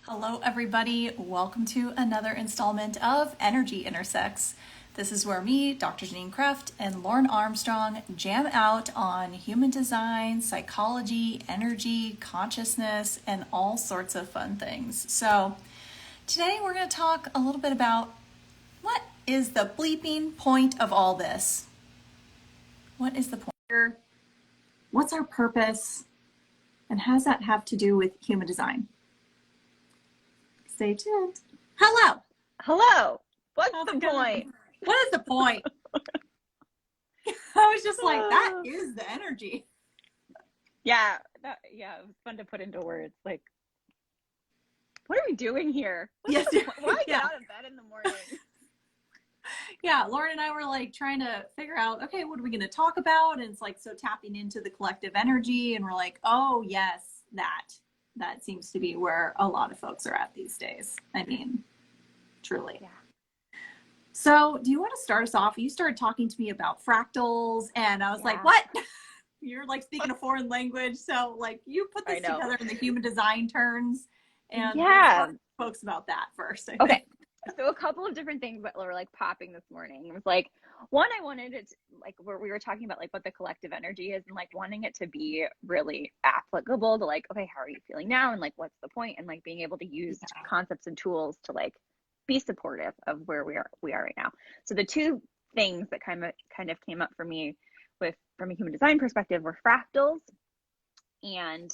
Hello, everybody. Welcome to another installment of Energy Intersects. This is where me, Dr. Janine Kreft, and Lauren Armstrong jam out on human design, psychology, energy, consciousness, and all sorts of fun things. So today we're going to talk a little bit about what is the bleeping point of all this? What is the point here? What's our purpose? And how does that have to do with human design? Stay tuned. Hello. Hello. What's How's the it going? point? What is the point? I was just like, that is the energy. Yeah, it was fun to put into words. Like, what are we doing here? Yes. Why get out of bed in the morning? Yeah, Lauren and I were like trying to figure out, okay, what are we going to talk about? And it's like, so tapping into the collective energy. And we're like, oh, yes, that seems to be where a lot of folks are at these days. I mean, truly. Yeah. So do you want to start us off? You started talking to me about fractals and I was like, what? You're like speaking a foreign language. So like you put this together in the human design terms and talk to folks about that first. I think. So a couple of different things that were like popping this morning. It was like, one, I wanted it to, like where we were talking about like what the collective energy is and like wanting it to be really applicable to like, okay, how are you feeling now? And like, what's the point? And like being able to use concepts and tools to like be supportive of where we are right now. So the two things that kind of came up for me from a human design perspective were fractals and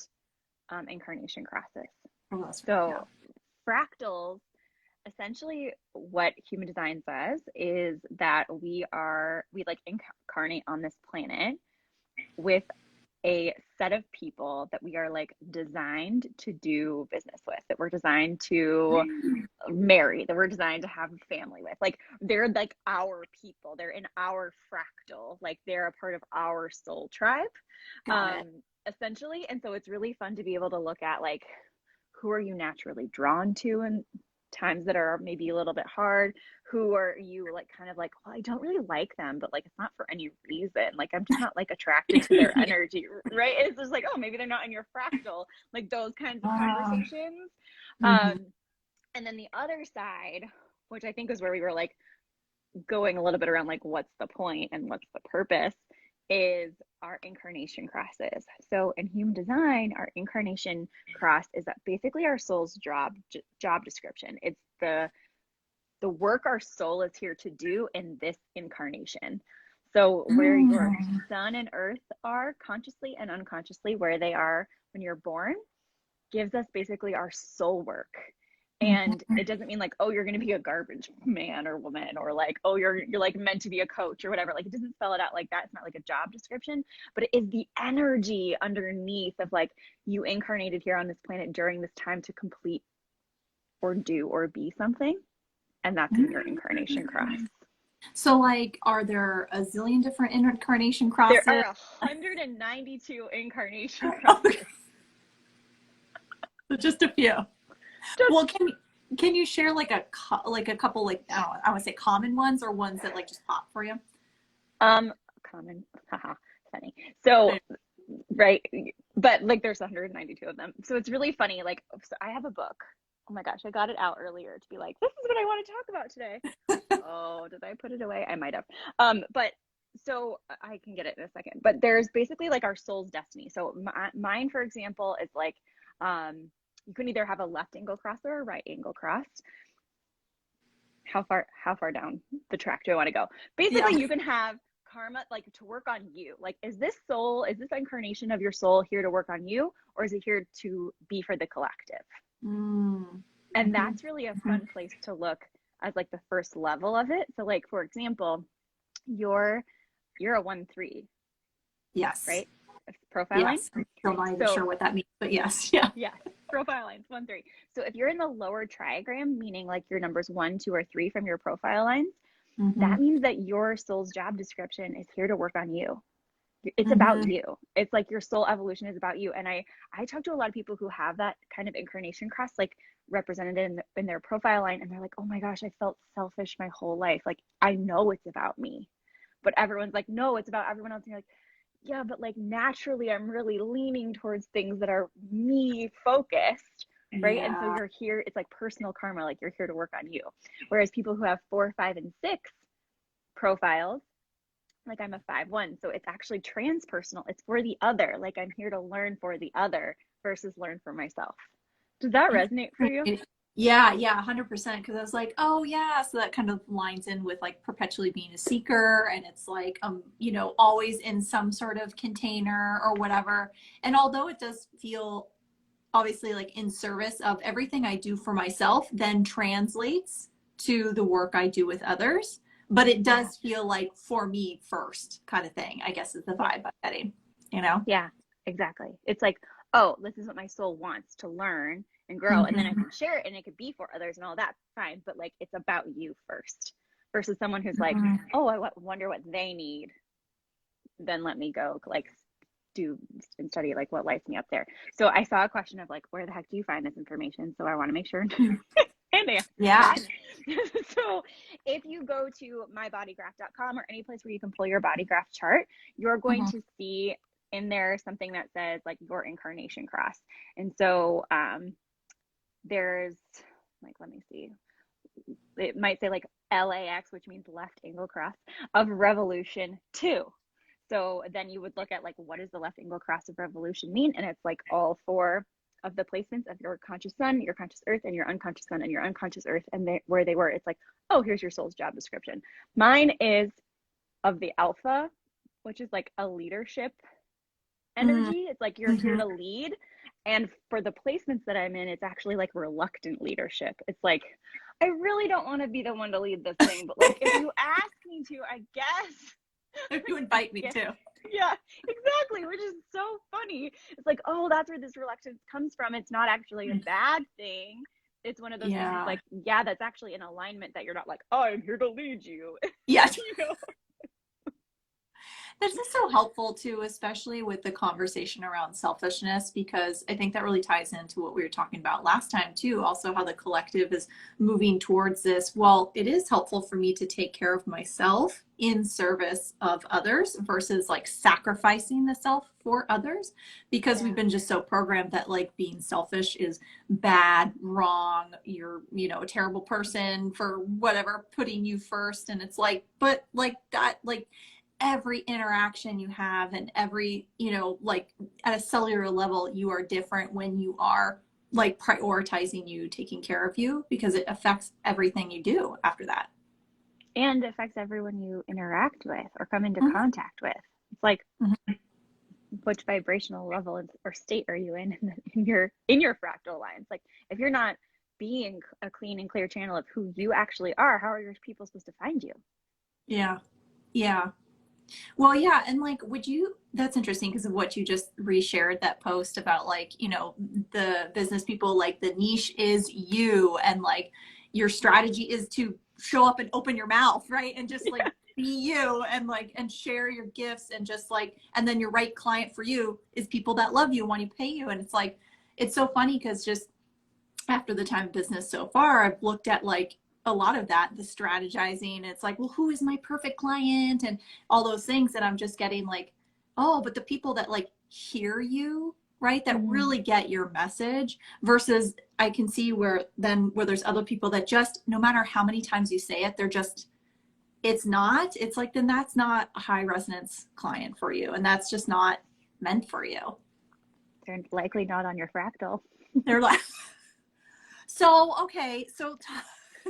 incarnation crosses. So fractals, essentially what human design says is that we like incarnate on this planet with a set of people that we are like designed to do business with, that we're designed to marry, that we're designed to have a family with. Like they're like our people, they're in our fractal, like they're a part of our soul tribe, essentially. And so it's really fun to be able to look at like, who are you naturally drawn to in times that are maybe a little bit hard? Who are you like kind of like, well, I don't really like them, but like it's not for any reason, like I'm just not like attracted to their energy, right? It's just like, oh, maybe they're not in your fractal, like those kinds of conversations. And then the other side, which I think is where we were like going a little bit around like what's the point and what's the purpose, is our incarnation crosses. So in human design, our incarnation cross is that basically our soul's job description. It's the work our soul is here to do in this incarnation. So where your sun and earth are consciously and unconsciously, where they are when you're born, gives us basically our soul work. And it doesn't mean like, oh, you're going to be a garbage man or woman, or like, oh, you're like meant to be a coach or whatever. Like it doesn't spell it out like that. It's not like a job description, but it is the energy underneath of like, you incarnated here on this planet during this time to complete or do or be something. And that's in your incarnation cross. So like, are there a zillion different incarnation crosses? There are 192 incarnation crosses. So just a few. Well, can you share like a couple like I want to say common ones or ones that like just pop for you? Common, haha, funny. So right, but like there's 192 of them. So it's really funny. Like, so I have a book. Oh my gosh, I got it out earlier to be like, this is what I want to talk about today. Oh, did I put it away? I might have. But so I can get it in a second. But there's basically like our soul's destiny. So mine, for example, is like you can either have a left angle cross or a right angle cross. How far down the track do I want to go? Basically, you can have karma, like to work on you. Like, is this incarnation of your soul here to work on you, or is it here to be for the collective? And that's really a fun place to look as like the first level of it. So like, for example, you're a 1-3. Yes. Right? Profile line? I'm still not even sure what that means, but yes. Yeah. Yes. Profile lines 1-3. So if you're in the lower trigram, meaning like your numbers 1, 2, or 3 from your profile lines, that means that your soul's job description is here to work on you. It's about you. It's like your soul evolution is about you. And I talk to a lot of people who have that kind of incarnation cross, like represented in their profile line. And they're like, oh my gosh, I felt selfish my whole life. Like, I know it's about me, but everyone's like, no, it's about everyone else. And you're like, yeah, but like naturally I'm really leaning towards things that are me focused, right? And so Yeah. you're here, it's like personal karma, like you're here to work on you. Whereas people who have 4, 5, and 6 profiles, like I'm a 5/1, so it's actually transpersonal. It's for the other. Like I'm here to learn for the other versus learn for myself. Does that resonate for you? Yeah, yeah, 100%. Because I was like, oh yeah, so that kind of lines in with like perpetually being a seeker, and it's like always in some sort of container or whatever. And although it does feel obviously like in service of everything I do for myself, then translates to the work I do with others. But it does feel like for me first kind of thing, I guess is the Yeah. vibe I'm getting, you know? Yeah, exactly. It's like, oh, this is what my soul wants to learn and grow. And then I Mm-hmm. can share it and it could be for others and all that. Fine. But like, it's about you first versus someone who's like, Mm-hmm. oh, I wonder what they need. Then let me go like do and study like what lights me up there. So I saw a question of like, where the heck do you find this information? So I want to make sure and answer Yeah. it. So if you go to mybodygraph.com or any place where you can pull your body graph chart, you're going Mm-hmm. to see in there something that says like your incarnation cross. And so there's like, let me see, it might say like LAX, which means left angle cross of revolution 2. So then you would look at like, what does the left angle cross of revolution mean? And it's like all 4 of the placements of your conscious sun, your conscious earth, and your unconscious sun and your unconscious earth, and where they were. It's like, oh, here's your soul's job description. Mine is of the alpha, which is like a leadership energy. It's like you're here Mm-hmm. to lead. And for the placements that I'm in, it's actually like reluctant leadership. It's like, I really don't want to be the one to lead this thing, but like if you ask me to, I guess. If you invite me Yeah, to. yeah, exactly. Which is so funny. It's like, oh, that's where this reluctance comes from. It's not actually a bad thing. It's one of those things. It's Yeah. like, yeah, that's actually an alignment that you're not like, oh, I'm here to lead you. Yes. You know? This is so helpful too, especially with the conversation around selfishness, because I think that really ties into what we were talking about last time too. Also, how the collective is moving towards this. Well, it is helpful for me to take care of myself in service of others versus like sacrificing the self for others, because we've been just so programmed that like being selfish is bad, wrong, you're, a terrible person for whatever, putting you first. And it's like, but like that, like, every interaction you have and every, like at a cellular level, you are different when you are like prioritizing you, taking care of you, because it affects everything you do after that. And it affects everyone you interact with or come into Mm-hmm. contact with. It's like, Mm-hmm. which vibrational level or state are you in your fractal lines? Like, if you're not being a clean and clear channel of who you actually are, how are your people supposed to find you? Yeah. Yeah. Well, yeah. And like, that's interesting because of what you just reshared, that post about like, the business people, like the niche is you, and like your strategy is to show up and open your mouth, right? And just like be you, and like, and share your gifts, and just like, and then your right client for you is people that love you, want to pay you. And it's like, it's so funny because just after the time of business so far, I've looked at like a lot of that, the strategizing. It's like, well, who is my perfect client and all those things. And I'm just getting like, oh, but the people that like hear you, right, that really get your message, versus I can see where there's other people that just, no matter how many times you say it, they're just, it's like, then that's not a high resonance client for you. And that's just not meant for you. They're likely not on your fractal. They're like, so, okay. So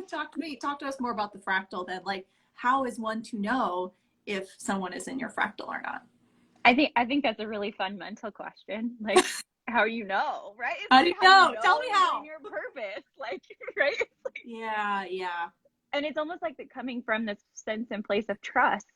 talk to us more about the fractal then. Like, how is one to know if someone is in your fractal or not? I think that's a really fun mental question. Like, how you know, right? It's How do like you how you know? know Tell me you're in how. your purpose. Like, right? It's like, Yeah, yeah. and it's almost like coming from this sense and place of trust.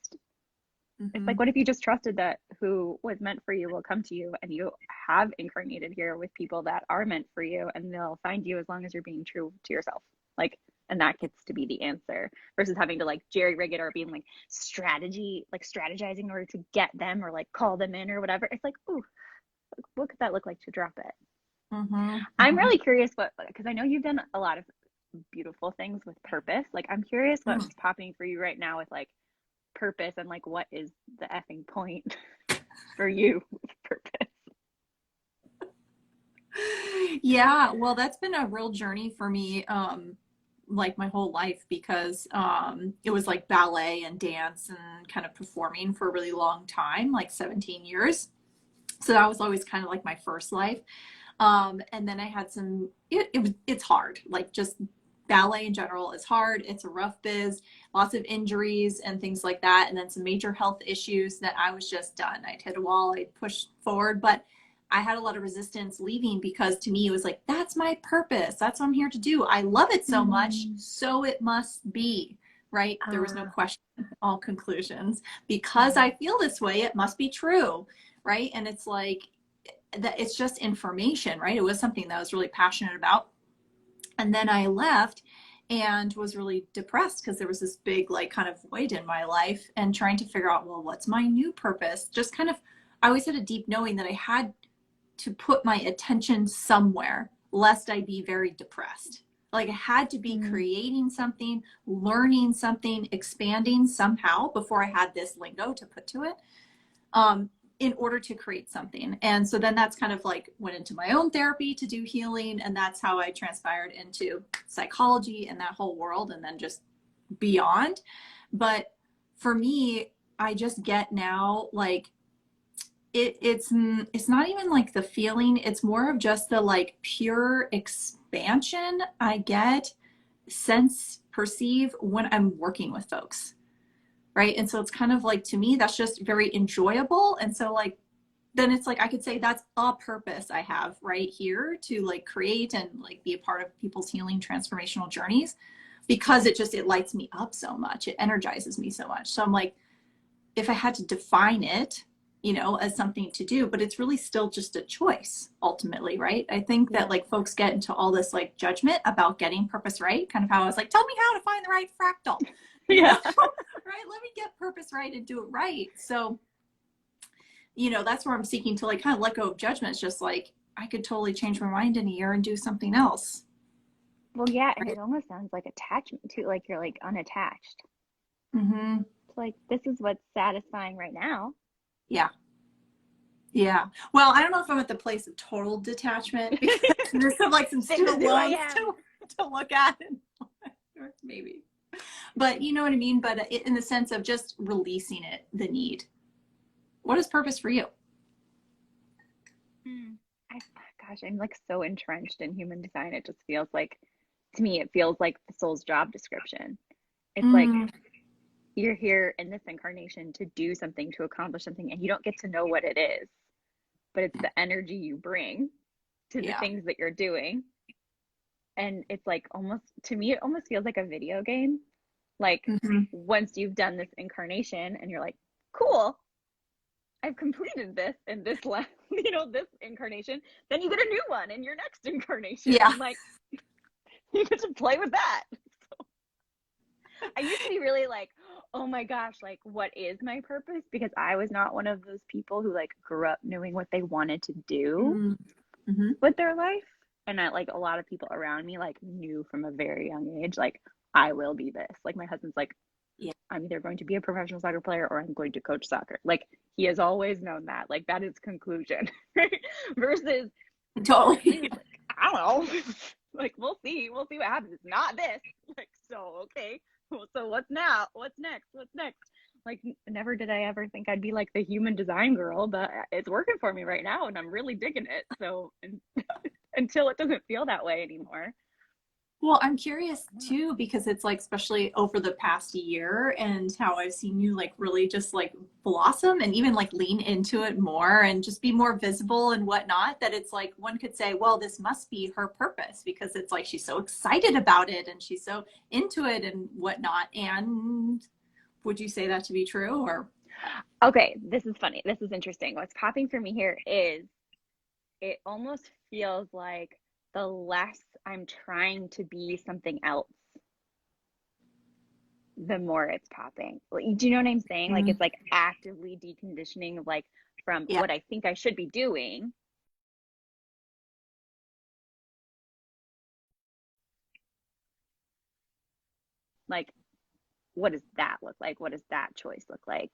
It's like, Mm-hmm. what if you just trusted that who was meant for you will come to you, and you have incarnated here with people that are meant for you, and they'll find you as long as you're being true to yourself. Like, and that gets to be the answer versus having to like jerry rig it or being like strategizing in order to get them or like call them in or whatever. It's like, ooh, what could that look like to drop it? Mm-hmm. I'm Mm-hmm. really curious because I know you've done a lot of beautiful things with purpose. Like, I'm curious what's popping for you right now with like purpose, and like, what is the effing point for you with purpose? Yeah, well, that's been a real journey for me, like my whole life because it was like ballet and dance and kind of performing for a really long time, like 17 years. So that was always kind of like my first life. And then I had it's hard. Like just ballet in general is hard. It's a rough biz, lots of injuries and things like that. And then some major health issues that I was just done. I'd hit a wall, I'd pushed forward, but I had a lot of resistance leaving because to me it was like, that's my purpose. That's what I'm here to do. I love it so much. So it must be, right? There was no question, all conclusions. Because I feel this way, it must be true, right? And it's like, that it's just information, right? It was something that I was really passionate about. And then I left and was really depressed because there was this big, like, kind of void in my life and trying to figure out, well, what's my new purpose? Just kind of, I always had a deep knowing that I had to put my attention somewhere lest I be very depressed. Like I had to be creating something, learning something, expanding somehow before I had this lingo to put to it. In order to create something. And so then that's kind of like went into my own therapy to do healing. And that's how I transpired into psychology and that whole world and then just beyond. But for me, I just get now like it's not even like the feeling, it's more of just the like pure expansion I get, sense, perceive when I'm working with folks. Right. And so it's kind of like, to me, that's just very enjoyable. And so like, then it's like, I could say that's a purpose I have right here to like create and like be a part of people's healing transformational journeys because it lights me up so much. It energizes me so much. So I'm like, if I had to define it, you know, as something to do, but it's really still just a choice ultimately, right? I think that like folks get into all this like judgment about getting purpose right, kind of how I was like, tell me how to find the right fractal. Yeah. Right, let me get purpose right and do it right. So, you know, that's where I'm seeking to like kind of let go of judgment. It's just like I could totally change my mind in a year and do something else. Well, yeah, and Right. it almost sounds like attachment too, like you're like unattached. Mm-hmm. It's like this is what's satisfying right now. Yeah. Yeah. Well, I don't know if I'm at the place of total detachment because there's some like some still Who I loans am. to look at and maybe. But you know what I mean? But in the sense of just releasing it, the need. What is purpose for you? I, gosh, I'm like so entrenched in human design. It just feels like, to me, it feels like the soul's job description. It's like Mm, you're here in this incarnation to do something, to accomplish something, and you don't get to know what it is, but it's the energy you bring to the yeah. things that you're doing. And it's like almost, to me, it almost feels like a video game. Like Mm-hmm. once you've done this incarnation and you're like, cool, I've completed this in this last, this incarnation, then you get a new one in your next incarnation. Yeah. And like, you get to play with that. So I used to be really like, oh my gosh, like, what is my purpose? Because I was not one of those people who like grew up knowing what they wanted to do Mm-hmm. with their life. And I like a lot of people around me like knew from a very young age, like, I will be this. Like my husband's like, Yeah. I'm either going to be a professional soccer player or I'm going to coach soccer. Like he has always known that. Like that is conclusion. Versus for me, Totally. it's like, I don't know. Like we'll see. We'll see what happens. It's not this. Like, so okay. So what's now? What's next? What's next? Like never did I ever think I'd be like the human design girl, but it's working for me right now and I'm really digging it. So until it doesn't feel that way anymore. Well, I'm curious too, because it's like, especially over the past year and how I've seen you like really just like blossom and even like lean into it more and just be more visible and whatnot, that it's like one could say, well, this must be her purpose because it's like she's so excited about it and she's so into it and whatnot. And would you say that to be true or? Okay, this is funny. This is interesting. What's popping for me here is it almost feels like the less I'm trying to be something else, the more it's popping. Like, do you know what I'm saying? Like Mm, it's like actively deconditioning of like from yeah. what I think I should be doing. Like, what does that look like? What does that choice look like?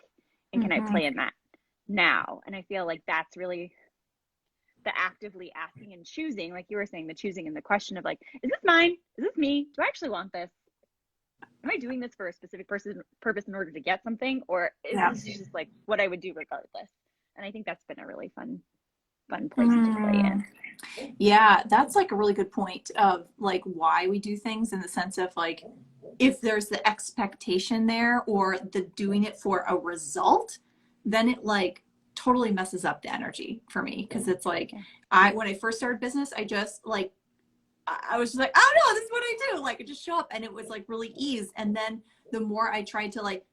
And can I Hmm. play in that now? And I feel like that's really the actively asking and choosing, like you were saying, the choosing and the question of like, is this mine? Is this me? Do I actually want this? Am I doing this for a specific purpose in order to get something? Or is this just like what I would do regardless? And I think that's been a really fun place to play in. Yeah, that's like a really good point of like why we do things, in the sense of like, if there's the expectation there or the doing it for a result, then it like totally messes up the energy for me. Cause it's like, when I first started business, I just like, I was just like, oh no, this is what I do. Like I just show up, and it was like really ease. And then the more I tried to like,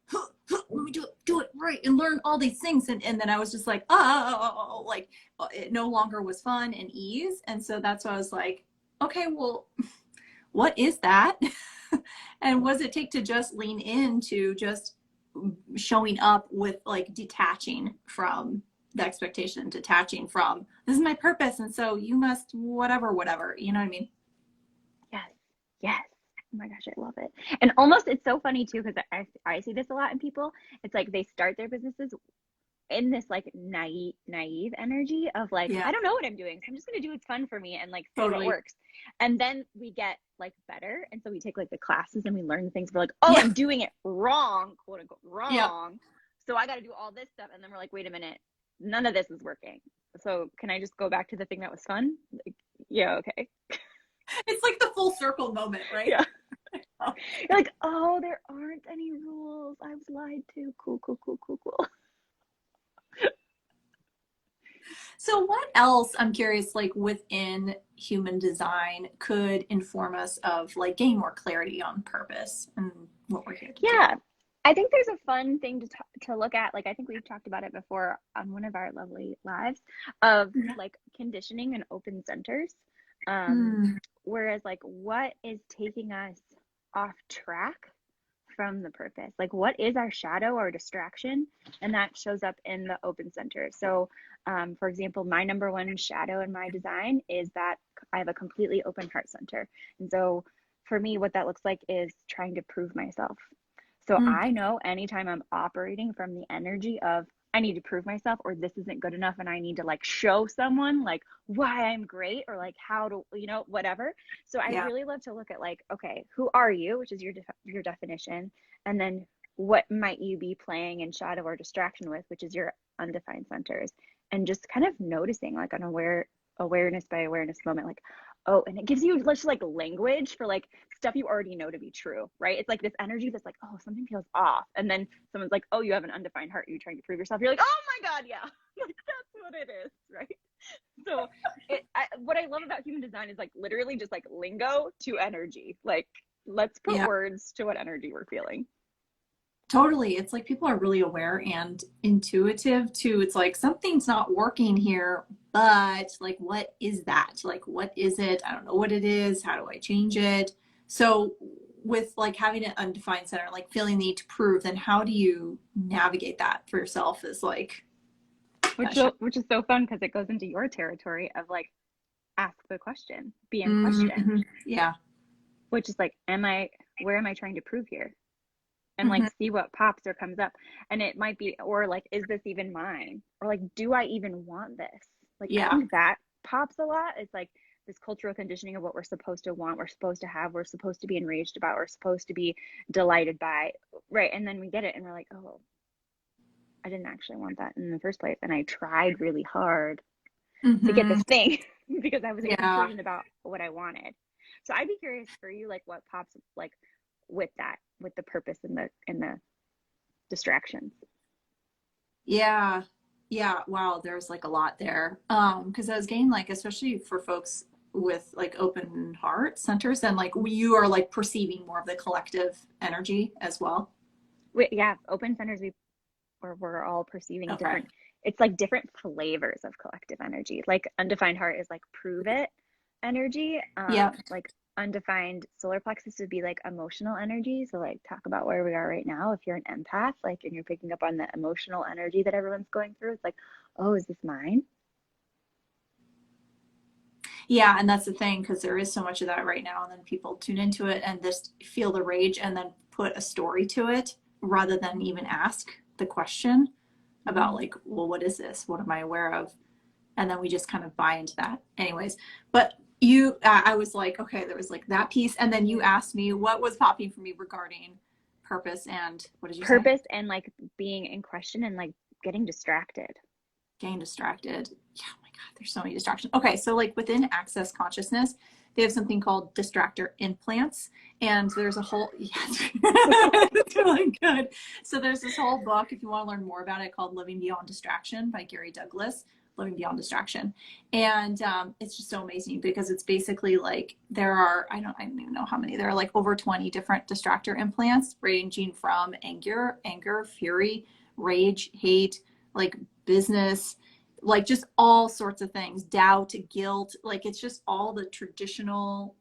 let me do it right and learn all these things. And then I was just like, oh, like it no longer was fun and ease. And so that's why I was like, okay, well, what is that? And what does it take to just lean into just showing up with like detaching from the expectation, detaching from this is my purpose. And so you must whatever, you know what I mean? Yes. Oh my gosh, I love it. And almost, it's so funny too, because I see this a lot in people. It's like they start their businesses in this like naive energy of like, I don't know what I'm doing, so I'm just gonna do what's fun for me and like see what works. And then we get like better, and so we take like the classes and we learn the things. We're like, oh, I'm doing it wrong, quote unquote wrong. So I got to do all this stuff, and then we're like, wait a minute, none of this is working. So can I just go back to the thing that was fun? Like, yeah, okay. It's like the full circle moment, right? Yeah. You're like, oh, there aren't any rules. I was lied to. Cool. So what else, I'm curious, like within human design could inform us of like gain more clarity on purpose and what we're here to do? I think there's a fun thing to look at. Like, I think we've talked about it before on one of our lovely lives of like conditioning and open centers. Whereas like what is taking us off track from the purpose? Like what is our shadow or distraction? And that shows up in the open center. So for example, my number one shadow in my design is that I have a completely open heart center. And so for me, what that looks like is trying to prove myself. So I know anytime I'm operating from the energy of I need to prove myself, or this isn't good enough and I need to like show someone like why I'm great, or like how to, whatever. So I really love to look at like, okay, who are you, which is your definition, and then what might you be playing in shadow or distraction with, which is your undefined centers, and just kind of noticing like an awareness by awareness moment, like, oh, and it gives you just like language for like stuff you already know to be true, right? It's like this energy that's like, oh, something feels off. And then someone's like, oh, you have an undefined heart. Are you trying to prove yourself? You're like, oh my God, yeah. Like that's what it is, right? So what I love about human design is like literally just like lingo to energy. Like let's put words to what energy we're feeling. Totally. It's like people are really aware and intuitive too. It's like something's not working here, but like, what is that? Like, what is it? I don't know what it is. How do I change it? So with like having an undefined center, like feeling the need to prove, then how do you navigate that for yourself is like, which is so fun because it goes into your territory of like, ask the question, be in question. Yeah. Which is like, where am I trying to prove here? And like see what pops or comes up. And it might be, or like, is this even mine? Or like, do I even want this? Like, I think that pops a lot. It's like this cultural conditioning of what we're supposed to want, we're supposed to have, we're supposed to be enraged about, we're supposed to be delighted by, right? And then we get it and we're like, oh, I didn't actually want that in the first place. And I tried really hard to get this thing because I was concerned about what I wanted. So I'd be curious for you, like what pops like with that, with the purpose and the distractions. Yeah. Wow. There's like a lot there. Cause I was getting like, especially for folks with like open heart centers, and like you are like perceiving more of the collective energy as well. Open centers, we're all perceiving different, it's like different flavors of collective energy. Like undefined heart is like prove it energy. Like undefined solar plexus would be like emotional energy. So like talk about where we are right now. If you're an empath, like, and you're picking up on the emotional energy that everyone's going through, it's like, oh, is this mine? Yeah. And that's the thing, because there is so much of that right now. And then people tune into it and just feel the rage and then put a story to it rather than even ask the question about like, well, what is this? What am I aware of? And then we just kind of buy into that anyways. But I was like, okay, there was like that piece. And then you asked me what was popping for me regarding purpose and what did you say? Purpose and like being in question and like getting distracted. Getting distracted. Yeah, oh my God, there's so many distractions. Okay, so like within Access Consciousness, they have something called distractor implants. And there's a whole, yeah, it's really good. So there's this whole book, if you want to learn more about it, called Living Beyond Distraction by Gary Douglas. Living Beyond Distraction. And it's just so amazing because it's basically like there are, I don't even know how many, there are like over 20 different distractor implants ranging from anger, fury, rage, hate, like business, like just all sorts of things, doubt, guilt, like it's just all the traditional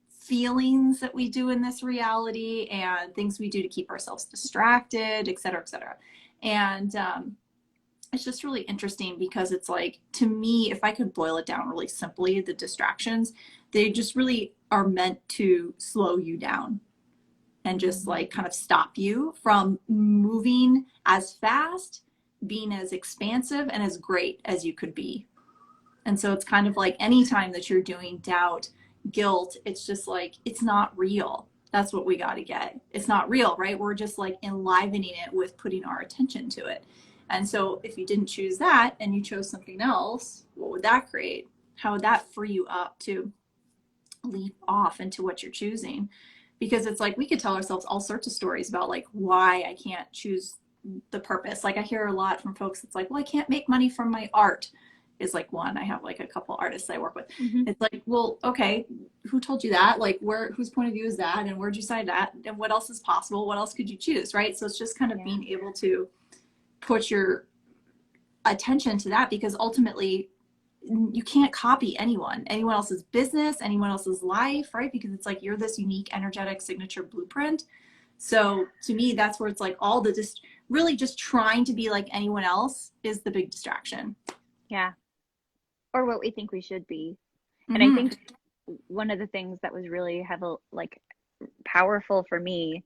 feelings that we do in this reality and things we do to keep ourselves distracted, et cetera, et cetera. And it's just really interesting because it's like, to me, if I could boil it down really simply, the distractions, they just really are meant to slow you down and just like kind of stop you from moving as fast, being as expansive and as great as you could be. And so it's kind of like anytime that you're doing doubt, guilt, it's just like, it's not real. That's what we got to get. It's not real, right? We're just like enlivening it with putting our attention to it. And so if you didn't choose that and you chose something else, what would that create? How would that free you up to leap off into what you're choosing? Because it's like we could tell ourselves all sorts of stories about like why I can't choose the purpose. Like I hear a lot from folks, it's like, well, I can't make money from my art is like one. I have like a couple artists I work with. Mm-hmm. It's like, well, okay, who told you that? Like whose point of view is that? And where'd you decide that? And what else is possible? What else could you choose? Right. So it's just kind of being able to put your attention to that, because ultimately you can't copy anyone else's business, anyone else's life, right? Because it's like you're this unique energetic signature blueprint. So to me, that's where it's like all the really just trying to be like anyone else is the big distraction. Yeah. Or what we think we should be. Mm-hmm. And I think one of the things that was really like powerful for me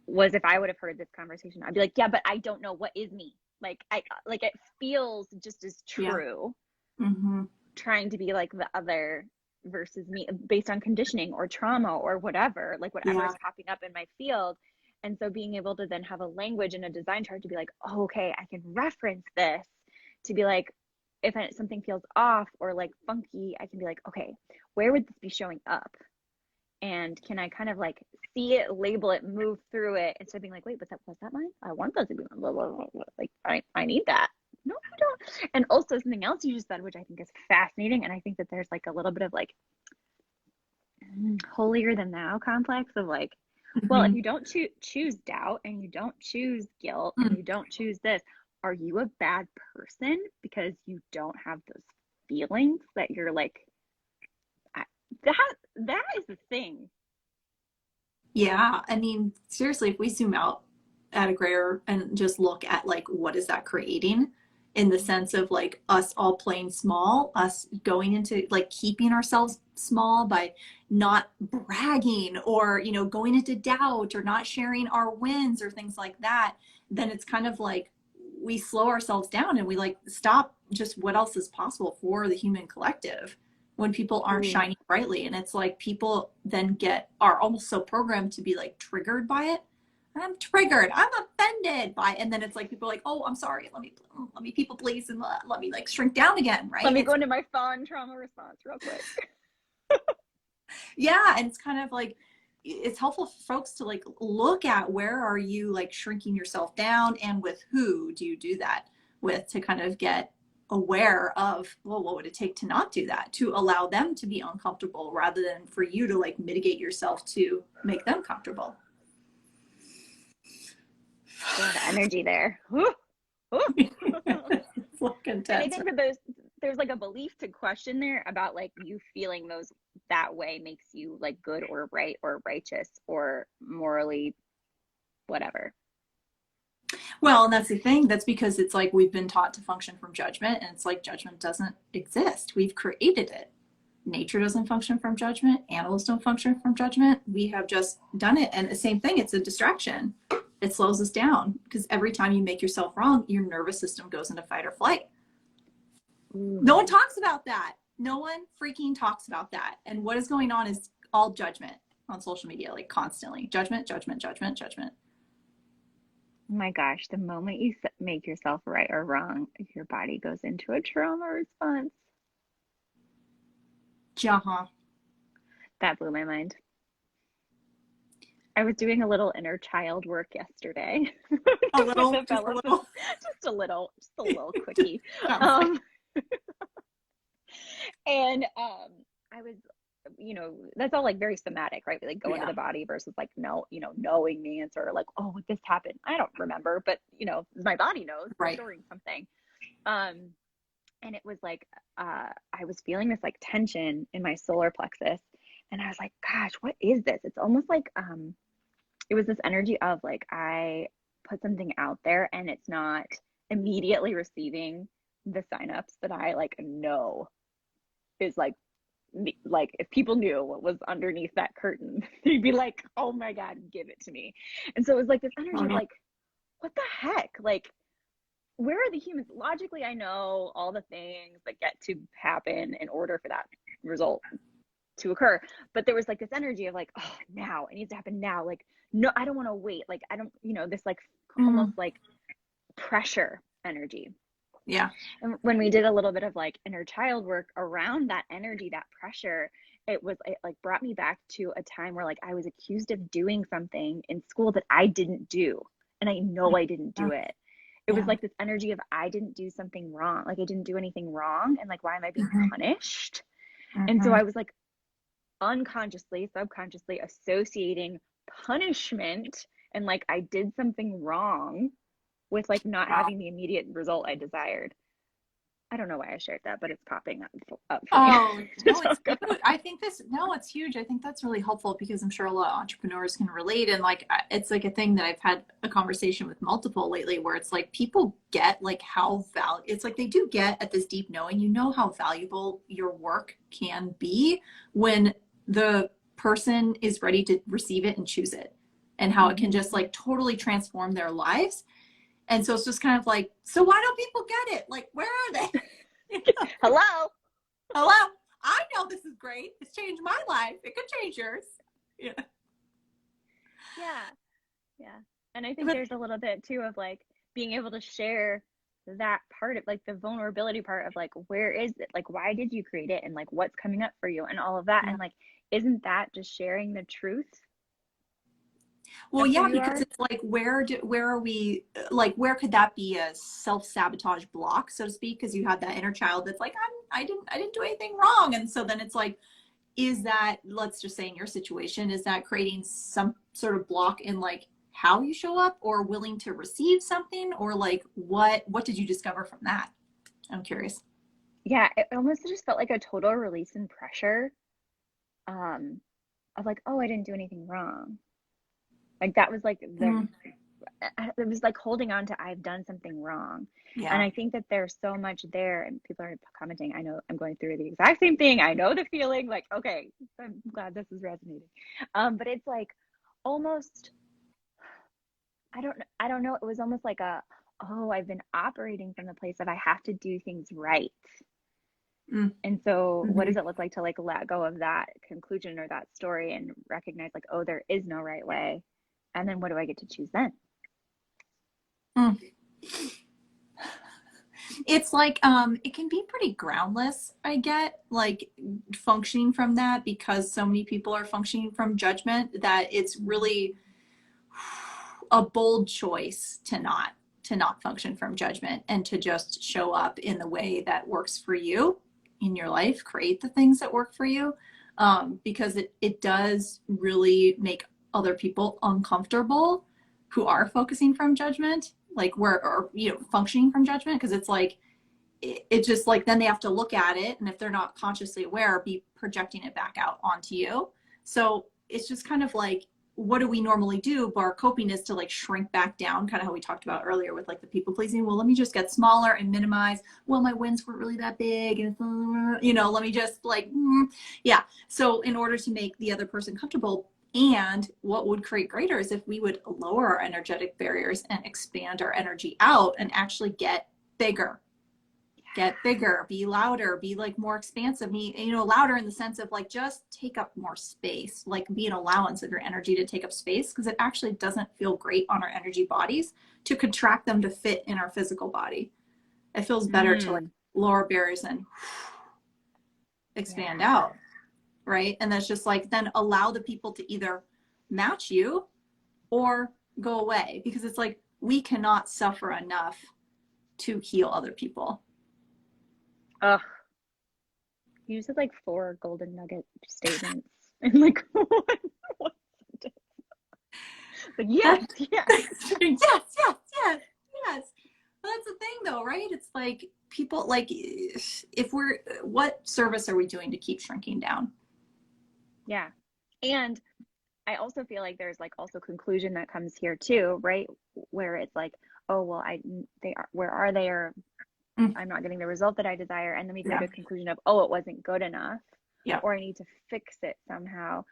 was if I would have heard this conversation, I'd be like, yeah, but I don't know what is me. Like it feels just as true. Yeah. Mm-hmm. Trying to be like the other versus me based on conditioning or trauma or whatever, like whatever is popping up in my field. And so being able to then have a language and a design chart to be like, oh, okay, I can reference this to be like, if something feels off or like funky, I can be like, okay, where would this be showing up? And can I kind of like see it, label it, move through it instead of being like, wait, but was that mine? I want that to be mine. Blah, blah, blah, blah. Like, I need that. No, I don't. And also something else you just said, which I think is fascinating. And I think that there's like a little bit of like holier than thou complex of like, well, if you don't choose doubt and you don't choose guilt and you don't choose this, are you a bad person because you don't have those feelings that you're like, that is the thing. Yeah. I mean, seriously, if we zoom out at a grayer and just look at like, what is that creating in the sense of like us all playing small, us going into like keeping ourselves small by not bragging or, you know, going into doubt or not sharing our wins or things like that, then it's kind of like we slow ourselves down and we like stop just what else is possible for the human collective when people aren't shining brightly. And it's like people then are almost so programmed to be like triggered by it. I'm triggered, I'm offended by it. And then it's like people are like, oh, I'm sorry, let me people please and let me like shrink down again, right? Let me go into my fawn trauma response real quick. Yeah, and it's kind of like it's helpful for folks to like look at where are you like shrinking yourself down and with who do you do that with, to kind of get aware of, well, what would it take to not do that, to allow them to be uncomfortable rather than for you to like mitigate yourself to make them comfortable. A lot of energy there. It's like intense. And I think that there's like a belief to question there about like you feeling those that way makes you like good or right or righteous or morally whatever. Well, and that's the thing. That's because it's like we've been taught to function from judgment, and it's like judgment doesn't exist. We've created it. Nature doesn't function from judgment. Animals don't function from judgment. We have just done it. And the same thing, it's a distraction. It slows us down because every time you make yourself wrong, your nervous system goes into fight or flight. No one talks about that. No one freaking talks about that. And what is going on is all judgment on social media, like constantly. Judgment, judgment, judgment, judgment. Oh my gosh, the moment you make yourself right or wrong, your body goes into a trauma response. Uh-huh. That blew my mind. I was doing a little inner child work yesterday. A little, with just a little. Just a little quickie. And I was, you know, that's all like very somatic, right? Like go into the body versus like, no, you know, knowing the answer, like, oh, this happened. I don't remember, but you know, my body knows, right. Storing something. And it was like, I was feeling this like tension in my solar plexus. And I was like, gosh, what is this? It's almost like, it was this energy of like, I put something out there and it's not immediately receiving the signups that I like know is like if people knew what was underneath that curtain, they'd be like, oh my God, give it to me. And so it was like this energy of like, what the heck? Like, where are the humans? Logically, I know all the things that get to happen in order for that result to occur. But there was like this energy of like, oh, now it needs to happen now. Like, no, I don't want to wait. Like, I don't, you know, this like almost like pressure energy. Yeah. And when we did a little bit of like inner child work around that energy, that pressure, it like brought me back to a time where like I was accused of doing something in school that I didn't do. And I know I didn't do it. It was like this energy of I didn't do something wrong. Like I didn't do anything wrong. And like, why am I being punished? And so I was like unconsciously, subconsciously associating punishment and like I did something wrong with like not having the immediate result I desired. I don't know why I shared that, but it's popping up for me. No, it's good. I think it's huge. I think that's really helpful because I'm sure a lot of entrepreneurs can relate. And like, it's like a thing that I've had a conversation with multiple lately where it's like, people get like how it's like they do get at this deep knowing, you know, how valuable your work can be when the person is ready to receive it and choose it, and how it can just like totally transform their lives. And so it's just kind of like, so why don't people get it? Like, where are they? Hello. I know this is great. It's changed my life. It could change yours. Yeah. And I think there's a little bit too of like being able to share that part of like the vulnerability part of like, where is it? Like, why did you create it? And like, what's coming up for you and all of that. And like, isn't that just sharing the truth? Well, yeah, because it's like, where are we, like, where could that be a self-sabotage block, so to speak? Because you had that inner child that's like, I didn't do anything wrong. And so then it's like, is that, let's just say in your situation, is that creating some sort of block in like how you show up or willing to receive something, or like, what did you discover from that? I'm curious. Yeah, it almost just felt like a total release in pressure, of like, oh, I didn't do anything wrong. Like that was like it was like holding on to I've done something wrong. Yeah. And I think that there's so much there, and people are commenting, I know I'm going through the exact same thing. I know the feeling, like, okay, I'm glad this is resonating. But it's like almost, I don't know. It was almost like I've been operating from the place of I have to do things right. And so what does it look like to like let go of that conclusion or that story and recognize like, oh, there is no right way. And then what do I get to choose then? It's like, it can be pretty groundless, I get, like functioning from that, because so many people are functioning from judgment that it's really a bold choice to not function from judgment and to just show up in the way that works for you in your life, create the things that work for you, because it does really make other people uncomfortable who are focusing from judgment, like functioning from judgment, because it's like it just like then they have to look at it, and if they're not consciously aware, be projecting it back out onto you. So it's just kind of like, what do we normally do? But our coping is to like shrink back down, kind of how we talked about earlier with like the people pleasing. Well, let me just get smaller and minimize. Well, my wins weren't really that big, and let me just like yeah. So in order to make the other person comfortable, and what would create greater is if we would lower our energetic barriers and expand our energy out and actually get bigger. get bigger, be louder, be like more expansive, be, you know, louder in the sense of like just take up more space, like be an allowance of your energy to take up space, because it actually doesn't feel great on our energy bodies to contract them to fit in our physical body. It feels better to like lower barriers and expand out, right? And that's just like, then allow the people to either match you or go away, because it's like we cannot suffer enough to heal other people. Ugh. You said like 4 golden nugget statements. And like, what sentence? Like, yes, yes. Yes. But that's the thing though, right? It's like people, like, if we're, what service are we doing to keep shrinking down? Yeah. And I also feel like there's like also conclusion that comes here too, right? Where it's like, oh, well, where are they? Or I'm not getting the result that I desire. And then we come to a conclusion of, oh, it wasn't good enough. Yeah. Or I need to fix it somehow.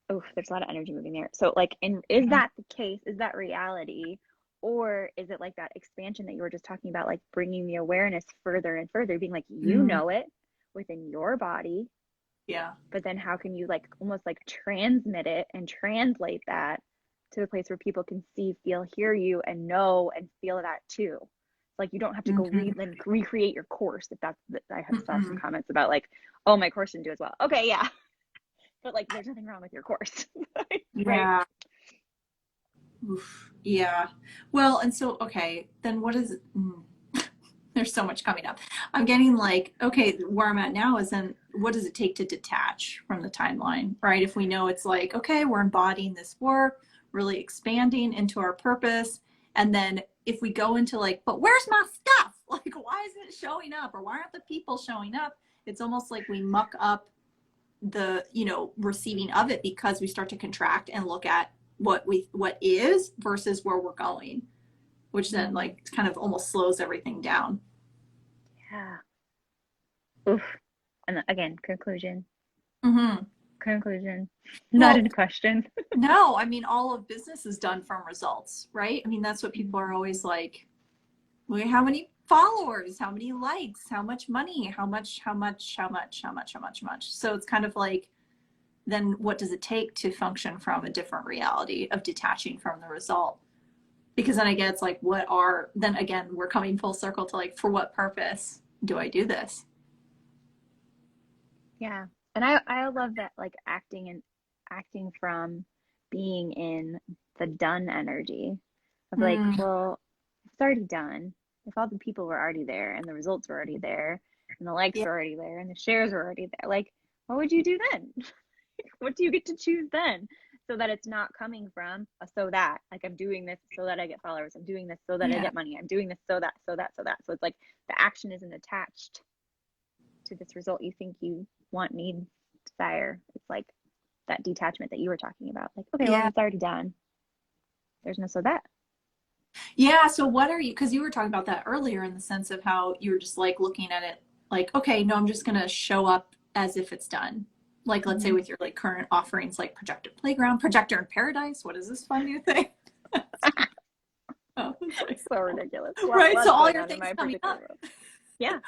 Oh, there's a lot of energy moving there. So like, is that the case? Is that reality? Or is it like that expansion that you were just talking about, like bringing the awareness further and further, being like, you know it within your body. Yeah. But then how can you like almost like transmit it and translate that to the place where people can see, feel, hear you, and know and feel that too? Like you don't have to go recreate your course. If that's, I have saw some comments about like, oh, my course didn't do as well. Okay, yeah. But like, there's nothing wrong with your course. Right? Yeah. Oof. Yeah. Well, and so, okay, then what is, there's so much coming up. I'm getting like, okay, where I'm at now is then what does it take to detach from the timeline, right? If we know it's like, okay, we're embodying this work, really expanding into our purpose. And then if we go into like, but where's my stuff? Like, why isn't it showing up? Or why aren't the people showing up? It's almost like we muck up the, you know, receiving of it, because we start to contract and look at what is versus where we're going, which then like kind of almost slows everything down. Yeah. Oof. And again, conclusion. Conclusion. Not in question. No, I mean, all of business is done from results, right? I mean, that's what people are always like, well, how many followers, how many likes, how much money, how much. So it's kind of like, then what does it take to function from a different reality of detaching from the result? Because then again, it's like, then again, we're coming full circle to like, for what purpose do I do this? Yeah. And I love that, like acting from being in the done energy of like, well, it's already done. If all the people were already there and the results were already there and the likes were already there and the shares were already there, like, what would you do then? What do you get to choose then? So that it's not coming from a so that, like, I'm doing this so that I get followers. I'm doing this so that I get money. I'm doing this so that. So it's like the action isn't attached to this result you think you want, need, desire. It's like that detachment that you were talking about. Like, okay, well, it's already done. There's no so that. Yeah. So what are you, because you were talking about that earlier in the sense of how you were just like looking at it like, okay, no, I'm just going to show up as if it's done. Like, let's say with your like current offerings, like Projector Playground, Projector in Paradise. What is this fun new thing? Oh, it's so ridiculous. Right. So all your things coming up. Yeah.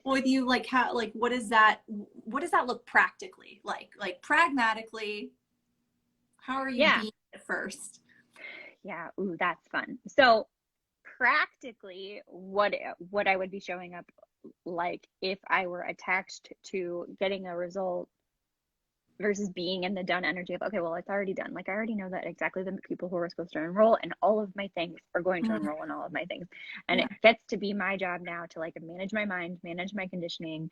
With you, like, how, like, what does that look practically like pragmatically? How are you being at first? Yeah. Ooh, that's fun. So practically what I would be showing up like if I were attached to getting a result versus being in the done energy of, okay, well, it's already done. Like, I already know that exactly the people who are supposed to enroll and all of my things are going to enroll in all of my things. And it gets to be my job now to like manage my mind, manage my conditioning,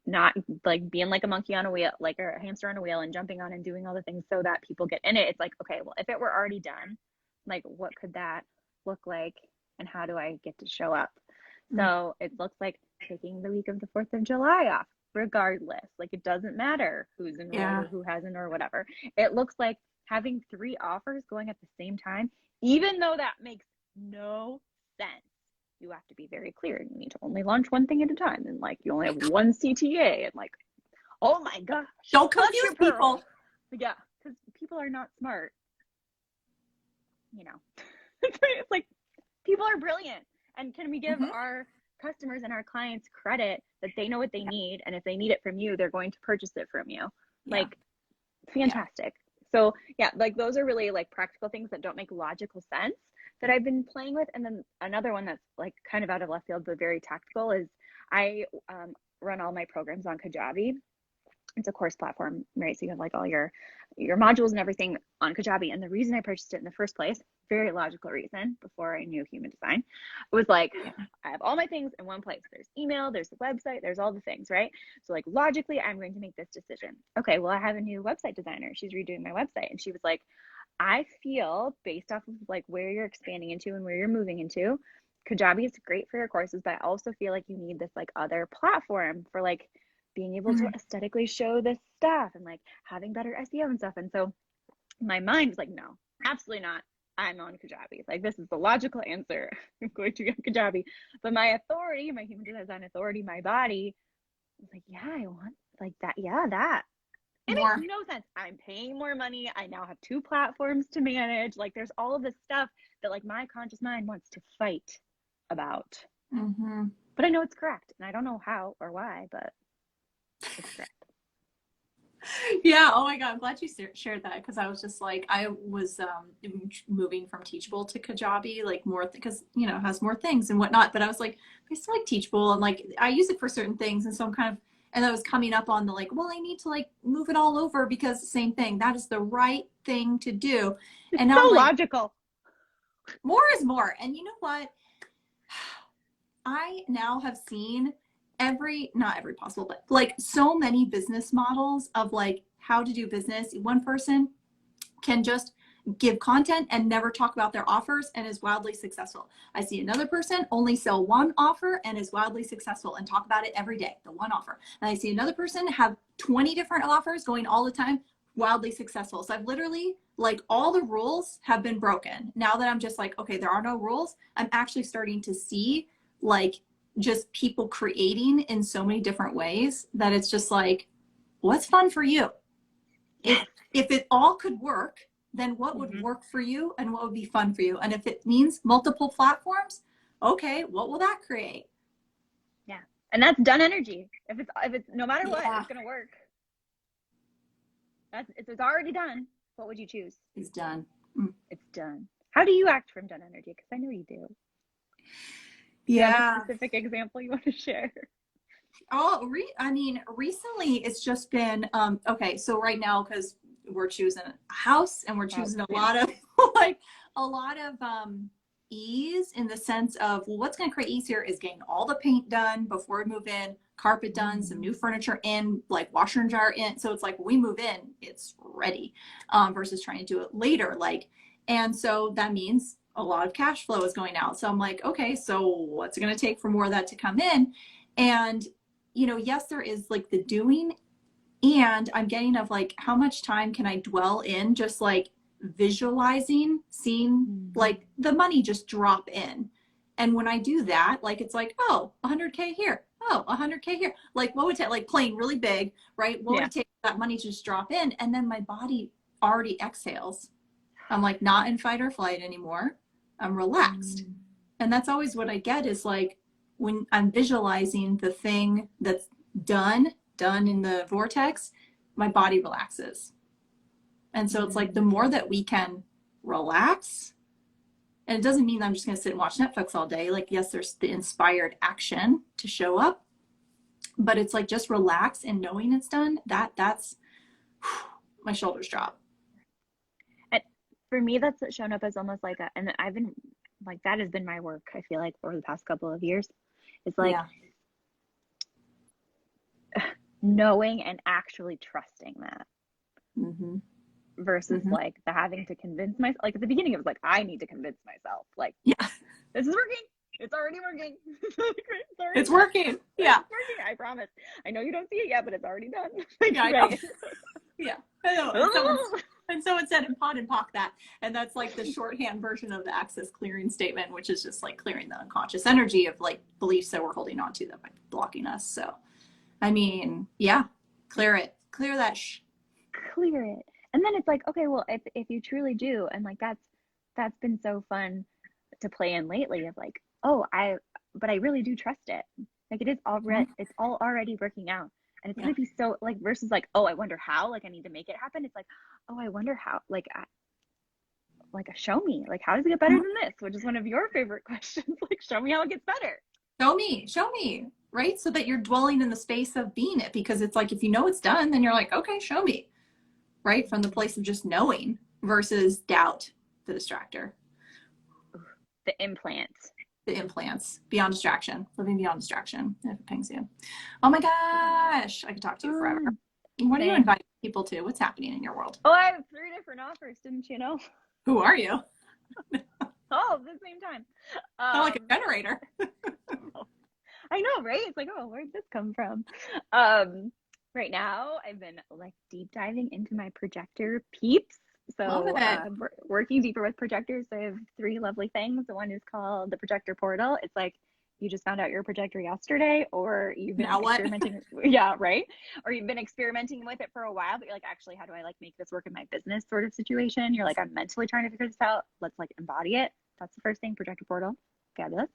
not like being like a monkey on a wheel, like a hamster on a wheel and jumping on and doing all the things so that people get in it. It's like, okay, well, if it were already done, like, what could that look like? And how do I get to show up? So it looks like taking the week of the 4th of July off, regardless. Like, it doesn't matter who's enrolled or who hasn't or whatever. It looks like having 3 offers going at the same time, even though that makes no sense. You have to be very clear. You need to only launch one thing at a time. And like, you only have one CTA and like, oh my gosh. Don't confuse people. Yeah. Because people are not smart. You know, it's like, people are brilliant. And can we give our customers and our clients credit that they know what they need. And if they need it from you, they're going to purchase it from you. Like, fantastic. So yeah, like those are really like practical things that don't make logical sense that I've been playing with. And then another one that's like kind of out of left field, but very tactical is I run all my programs on Kajabi. It's a course platform, right? So you have like all your modules and everything on Kajabi. And the reason I purchased it in the first place, very logical reason, before I knew human design, it was like, I have all my things in one place. There's email, there's the website, there's all the things, right? So like logically, I'm going to make this decision. Okay, well, I have a new website designer. She's redoing my website. And she was like, I feel based off of like where you're expanding into and where you're moving into, Kajabi is great for your courses, but I also feel like you need this like other platform for like being able to aesthetically show this stuff and like having better SEO and stuff. And so my mind was like, no, absolutely not. I'm on Kajabi. Like, this is the logical answer. I'm going to get Kajabi. But my authority, my human design authority, my body was like, yeah, I want like that. Yeah, that. It makes no sense. I'm paying more money. I now have 2 platforms to manage. Like, there's all of this stuff that like my conscious mind wants to fight about. But I know it's correct. And I don't know how or why, but it's correct. Yeah. Oh my God. I'm glad you shared that, because I was just like, I was moving from Teachable to Kajabi, like more because it has more things and whatnot. But I was like, I still like Teachable, and like I use it for certain things, and so I'm kind of, and I was coming up on the like, well, I need to like move it all over because same thing. That is the right thing to do. And now so like, logical. More is more. And you know what? I now have seen not every possible, but like so many business models of like how to do business. One person can just give content and never talk about their offers and is wildly successful. I see another person only sell one offer and is wildly successful and talk about it every day, the one offer. And I see another person have 20 different offers going all the time, wildly successful. So I've literally, like, all the rules have been broken. Now that I'm just like, okay, there are no rules, I'm actually starting to see like just people creating in so many different ways that it's just like, what's fun for you? If it all could work, then what would work for you and what would be fun for you? And if it means multiple platforms, okay, what will that create? Yeah. And that's done energy. If it's no matter what, it's gonna work. It's already done. What would you choose? It's done. It's done. How do you act from done energy? Because I know you do. Do you have a specific example you want to share? Recently it's just been, okay, so right now, because we're choosing a house and we're choosing a lot of ease, in the sense of, well, what's going to create ease here is getting all the paint done before we move in, carpet done, some new furniture in, like washer and dryer in. So it's like, when we move in, it's ready, versus trying to do it later. Like, and so that means a lot of cash flow is going out. So I'm like, okay, so what's it going to take for more of that to come in? And, yes, there is like the doing, and I'm getting of like, how much time can I dwell in just like visualizing, seeing like the money just drop in. And when I do that, like, it's like, oh, 100K here. Oh, 100K here. Like, what would it take, like playing really big, right? What would it take for that money to just drop in? And then my body already exhales. I'm like, not in fight or flight anymore. I'm relaxed. And that's always what I get, is like, when I'm visualizing the thing that's done in the vortex, my body relaxes. And so it's like, the more that we can relax, and it doesn't mean I'm just going to sit and watch Netflix all day. Like, yes, there's the inspired action to show up, but it's like, just relax and knowing it's done. That's my shoulders drop. And for me, that's shown up as almost like and I've been like, that has been my work, I feel like, over the past couple of years. It's like knowing and actually trusting that. Versus like the having to convince myself. Like, at the beginning, it was like, I need to convince myself, like, this is working. It's already working. It's working. Yeah. It's working. I promise. I know you don't see it yet, but it's already done. I know. I know. And someone said, and pod and pock that. And that's like the shorthand version of the access clearing statement, which is just like clearing the unconscious energy of like beliefs that we're holding on to that might be blocking us. So, I mean, clear it. Clear that clear it. And then it's like, okay, well, if you truly do, and like that's been so fun to play in lately, of like, but I really do trust it. Like it is already, it's all already working out. And it's going to be so like, versus like, oh, I wonder how, like I need to make it happen. It's like, oh, I wonder how, like, show me, like, how does it get better than this? Which is one of your favorite questions. Like, show me how it gets better. Show me, right? So that you're dwelling in the space of being it, because it's like, if you know it's done, then you're like, okay, show me, right? From the place of just knowing versus doubt, the distractor. The implants. Beyond distraction, living beyond distraction. If it pings you. Oh my gosh, I could talk to you forever. What do you invite people to? What's happening in your world? Oh, I have 3 different offers, didn't you know? Who are you? All at the same time. Sound like a generator. I know, right? It's like, oh, where'd this come from? Right now, I've been like deep diving into my projector peeps. So working deeper with projectors, I have 3 lovely things. The one is called the projector portal. It's like you just found out you're a projector yesterday, or you've been experimenting. Yeah, right. Or you've been experimenting with it for a while, but you're like, actually, how do I like make this work in my business sort of situation? You're like, I'm mentally trying to figure this out. Let's like embody it. That's the first thing, projector portal. Fabulous.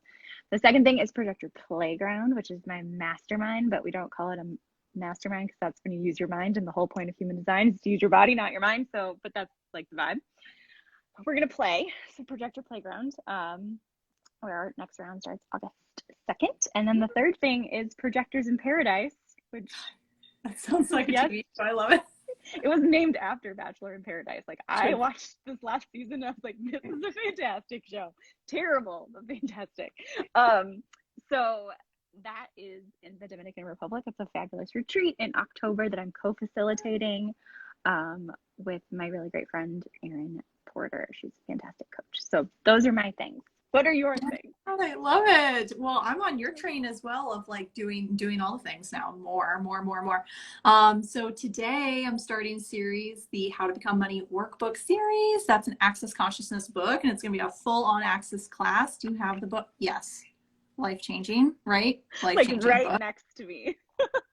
The second thing is projector playground, which is my mastermind, but we don't call it a mastermind because that's when you use your mind, and the whole point of human design is to use your body, not your mind. So, but that's like the vibe. We're gonna play so projector playground, where our next round starts August 2nd, and then the third thing is projectors in paradise, which that sounds like a TV show. I love it. It was named after Bachelor in Paradise. Like I watched this last season and I was like, this is a fantastic show. Terrible, but fantastic. So that is in the Dominican Republic. It's a fabulous retreat in October that I'm co-facilitating with my really great friend, Erin Porter. She's a fantastic coach. So those are my things. What are your things? Oh, I love it. Well, I'm on your train as well of like doing all the things now, more. So today I'm starting series, the How to Become Money workbook series. That's an Access Consciousness book, and it's going to be a full-on access class. Do you have the book? Yes. Life-changing, right? Life-changing like right book. Next to me.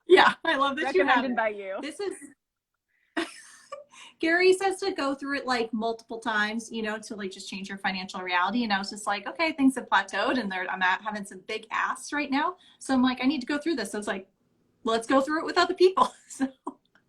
Yeah, I love that you have it. Recommended by you. This is Gary says to go through it like multiple times, you know, to like just change your financial reality. And I was just like, okay, things have plateaued and I'm having some big asks right now. So I'm like, I need to go through this. So I was like, let's go through it with other people. So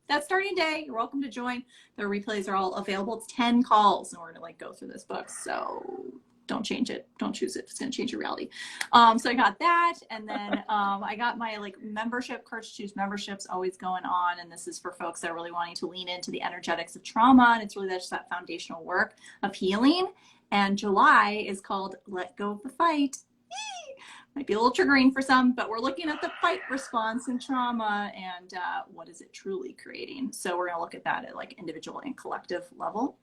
that's starting day. You're welcome to join. The replays are all available. It's 10 calls and we're gonna like go through this book. So don't change it. Don't choose it. It's going to change your reality. So I got that. And then I got my like membership, Courage to Choose memberships always going on. And this is for folks that are really wanting to lean into the energetics of trauma. And it's really just that foundational work of healing. And July is called Let Go of the Fight. Might be a little triggering for some, but we're looking at the fight response in trauma and what is it truly creating. So we're going to look at that at like individual and collective level.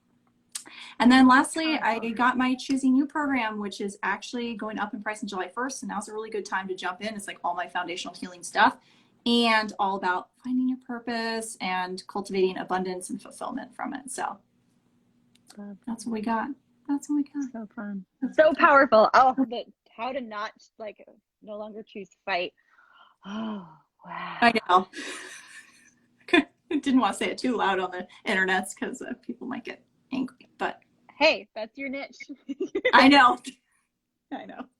And then lastly, I got my Choosing You program, which is actually going up in price on July 1st. And now's a really good time to jump in. It's like all my foundational healing stuff and all about finding your purpose and cultivating abundance and fulfillment from it. So that's what we got. That's what we got. So fun. So powerful. Oh, how to not like no longer choose fight. Oh, wow. I know. I didn't want to say it too loud on the internets because people might get angry, but hey, that's your niche. I know,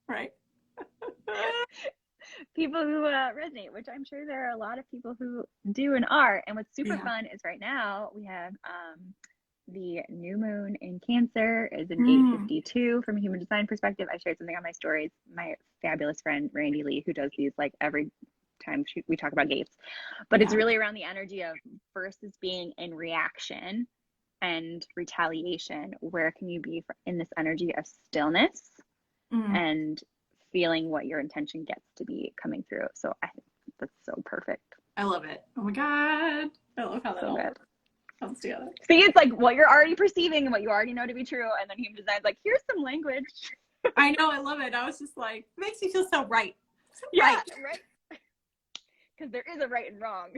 right? People who resonate, which I'm sure there are a lot of people who do and are. And what's super fun is right now we have the new moon in Cancer is an 852 from a human design perspective. I shared something on my stories. My fabulous friend Randy Lee, who does these like every time we talk about gates, but it's really around the energy of versus being in reaction and retaliation. Where can you be in this energy of stillness and feeling what your intention gets to be coming through? So I think that's so perfect. I love it. Oh my God. I love how that all comes together. See, it's like what you're already perceiving and what you already know to be true. And then human design's like, here's some language. I know. I love it. I was just like, it makes me feel so right. Right. Because there is a right and wrong.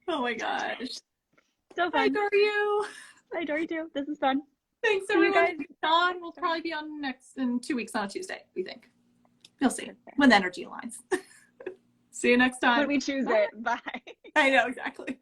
Oh my gosh. So fun. I adore you. I adore you too. This is fun. Thanks everyone. Dawn will probably be on in 2 weeks on a Tuesday, we think. You'll see when the energy aligns. See you next time. When we choose it. Bye. I know, exactly.